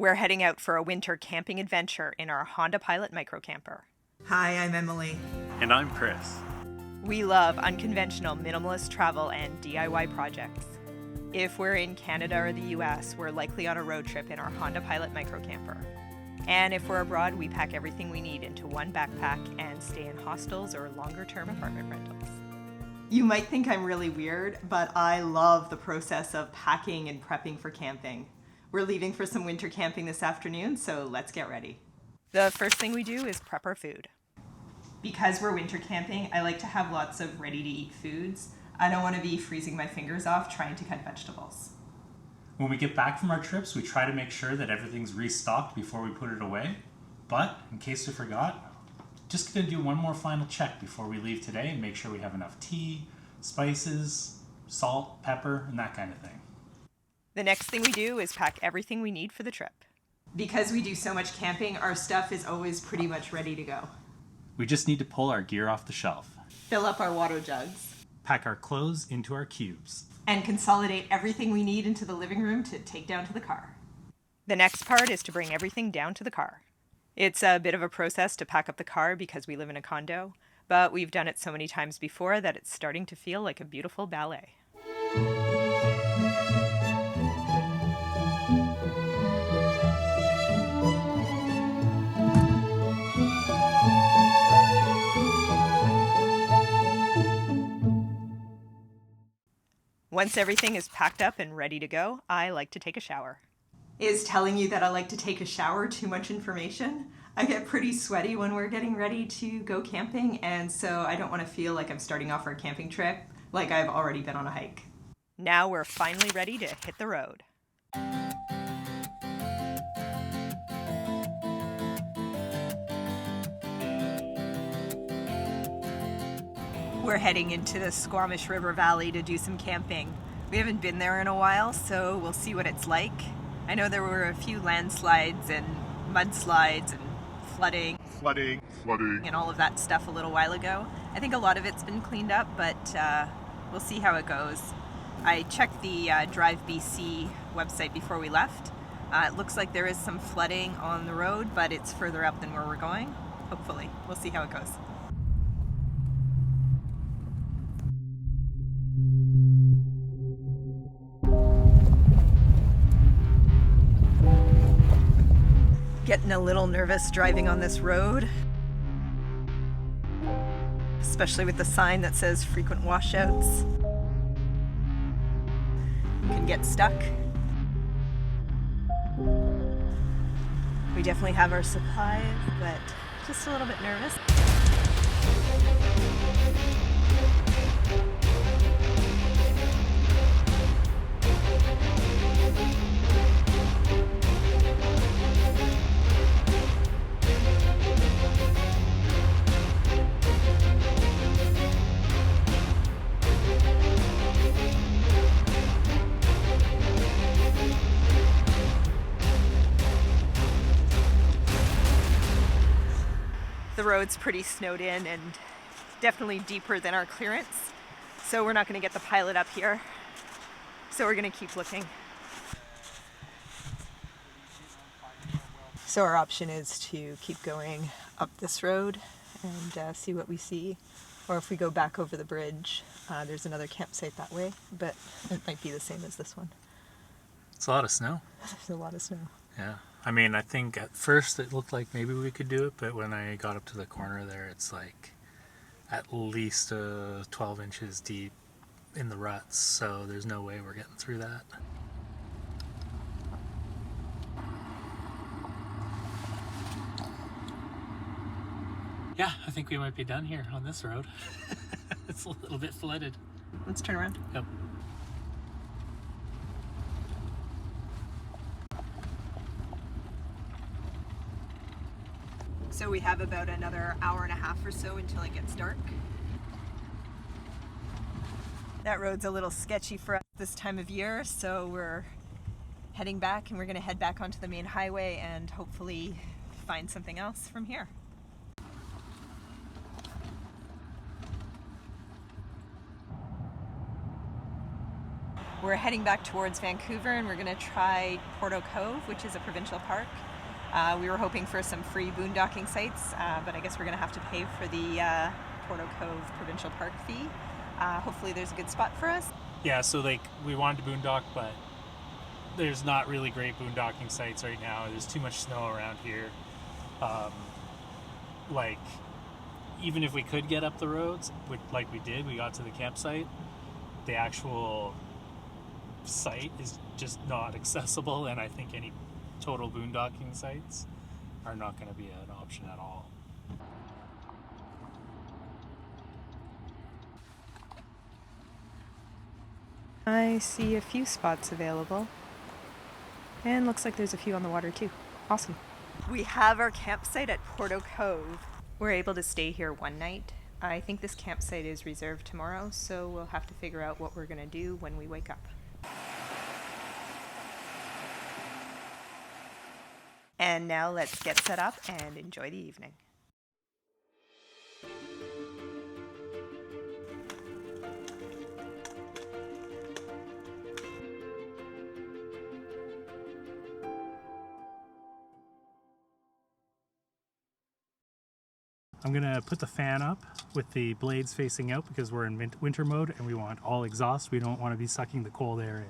We're heading out for a winter camping adventure in our Honda Pilot microcamper. Hi, I'm Emily. And I'm Chris. We love unconventional minimalist travel and DIY projects. If we're in Canada or the US, we're likely on a road trip in our Honda Pilot microcamper. And if we're abroad, we pack everything we need into one backpack and stay in hostels or longer-term apartment rentals. You might think I'm really weird, but I love the process of packing and prepping for camping. We're leaving for some winter camping this afternoon, so let's get ready. The first thing we do is prep our food. Because we're winter camping, I like to have lots of ready-to-eat foods. I don't want to be freezing my fingers off trying to cut vegetables. When we get back from our trips, we try to make sure that everything's restocked before we put it away. But, in case we forgot, just gonna do one more final check before we leave today and make sure we have enough tea, spices, salt, pepper, and that kind of thing. The next thing we do is pack everything we need for the trip. Because we do so much camping, our stuff is always pretty much ready to go. We just need to pull our gear off the shelf, Fill up our water jugs, pack our clothes into our cubes, and consolidate everything we need into the living room to take down to the car. The next part is to bring everything down to the car. It's a bit of a process to pack up the car because we live in a condo, but we've done it so many times before that it's starting to feel like a beautiful ballet. Once everything is packed up and ready to go, I like to take a shower. Is telling you that I like to take a shower too much information? I get pretty sweaty when we're getting ready to go camping, and so I don't want to feel like I'm starting off our camping trip like I've already been on a hike. Now we're finally ready to hit the road. We're heading into the Squamish River Valley to do some camping. We haven't been there in a while, so we'll see what it's like. I know there were a few landslides and mudslides and flooding and all of that stuff a little while ago. I think a lot of it's been cleaned up, but we'll see how it goes. I checked the Drive BC website before we left. It looks like there is some flooding on the road, but it's further up than where we're going. Hopefully. We'll see how it goes. Getting a little nervous driving on this road, especially with the sign that says frequent washouts. You can get stuck. We definitely have our supplies, but just a little bit nervous. The road's pretty snowed in and definitely deeper than our clearance, so we're not going to get the Pilot up here, so we're going to keep looking. So our option is to keep going up this road and see what we see, or if we go back over the bridge, there's another campsite that way, but it might be the same as this one. It's a lot of snow. There's a lot of snow. Yeah. I mean, I think at first it looked like maybe we could do it, but when I got up to the corner there, it's like at least 12 inches deep in the ruts, so there's no way we're getting through that. Yeah, I think we might be done here on this road. It's a little bit flooded. Let's turn around. Yep. So we have about another hour and a half or so until it gets dark. That road's a little sketchy for us this time of year, so we're heading back and we're going to head back onto the main highway and hopefully find something else from here. We're heading back towards Vancouver and we're going to try Porteau Cove, which is a provincial park. We were hoping for some free boondocking sites, but I guess we're going to have to pay for the Porteau Cove Provincial Park fee. Hopefully there's a good spot for us. Yeah, so like we wanted to boondock, but there's not really great boondocking sites right now. There's too much snow around here. Like, even if we could get up the roads, like we did, we got to the campsite, the actual site is just not accessible, and I think any total boondocking sites are not going to be an option at all. I see a few spots available, and looks like there's a few on the water too. Awesome. We have our campsite at Porteau Cove. We're able to stay here one night. I think this campsite is reserved tomorrow, so we'll have to figure out what we're going to do when we wake up. And now let's get set up and enjoy the evening. I'm going to put the fan up with the blades facing out because we're in winter mode and we want all exhaust. We don't want to be sucking the cold air in.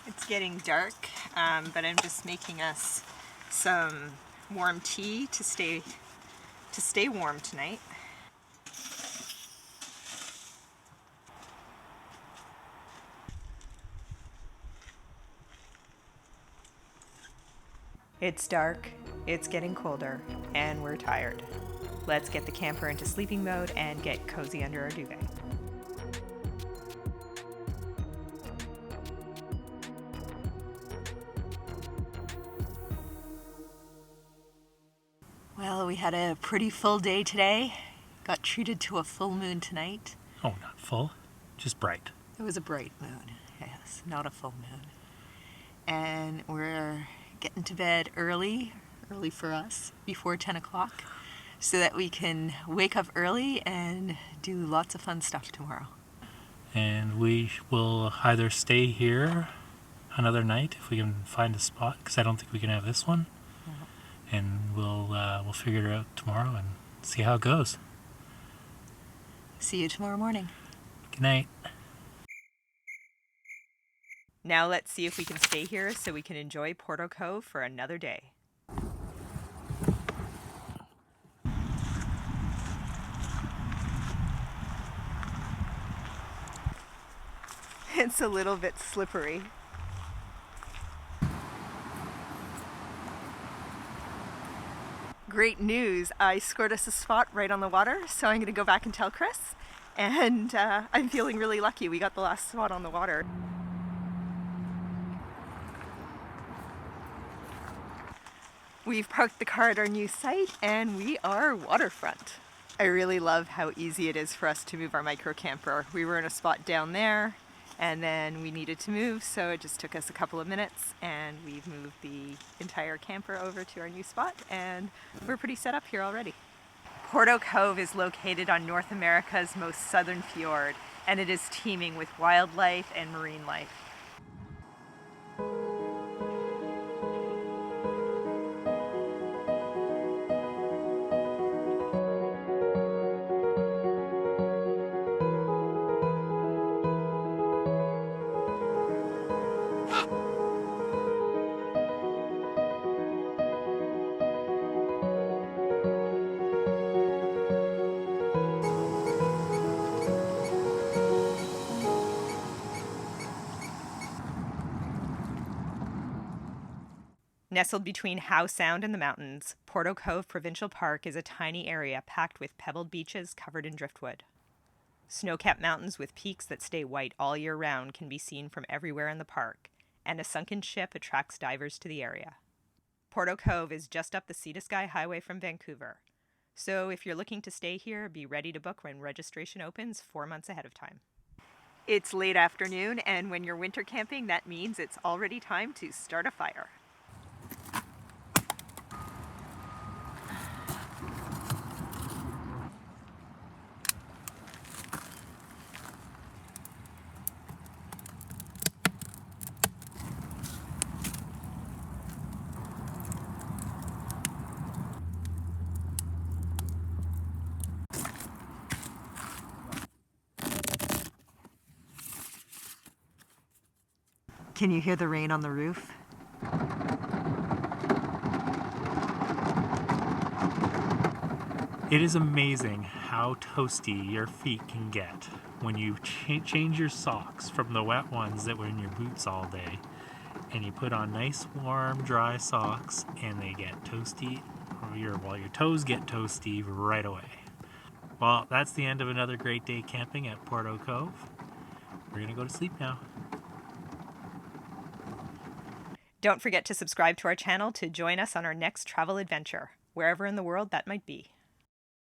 It's getting dark, but I'm just making us some warm tea to stay warm tonight. It's dark, it's getting colder, and we're tired. Let's get the camper into sleeping mode and get cozy under our duvet. Well, we had a pretty full day today. Got treated to a full moon tonight. Oh, not full, just bright. It was a bright moon, yes, not a full moon. And we're getting to bed early for us, before 10 o'clock, so that we can wake up early and do lots of fun stuff tomorrow. And we will either stay here another night if we can find a spot, because I don't think we can have this one. And we'll figure it out tomorrow and see how it goes. See you tomorrow morning. Good night. Now let's see if we can stay here so we can enjoy Porteau Cove for another day. It's a little bit slippery. Great news, I scored us a spot right on the water, so I'm going to go back and tell Chris. And I'm feeling really lucky. We got the last spot on the water. We've parked the car at our new site and we are waterfront. I really love how easy it is for us to move our micro camper. We were in a spot down there and then we needed to move, so it just took us a couple of minutes and we've moved the entire camper over to our new spot and we're pretty set up here already. Porteau Cove is located on North America's most southern fjord, and it is teeming with wildlife and marine life. Nestled between Howe Sound and the mountains, Porteau Cove Provincial Park is a tiny area packed with pebbled beaches covered in driftwood. Snow-capped mountains with peaks that stay white all year round can be seen from everywhere in the park, and a sunken ship attracts divers to the area. Porteau Cove is just up the Sea to Sky Highway from Vancouver, so if you're looking to stay here, be ready to book when registration opens 4 months ahead of time. It's late afternoon, and when you're winter camping, that means it's already time to start a fire. Can you hear the rain on the roof? It is amazing how toasty your feet can get when you change your socks from the wet ones that were in your boots all day and you put on nice warm dry socks and they get toasty, or your toes get toasty right away. Well, that's the end of another great day camping at Porteau Cove. We're gonna go to sleep now. Don't forget to subscribe to our channel to join us on our next travel adventure, wherever in the world that might be.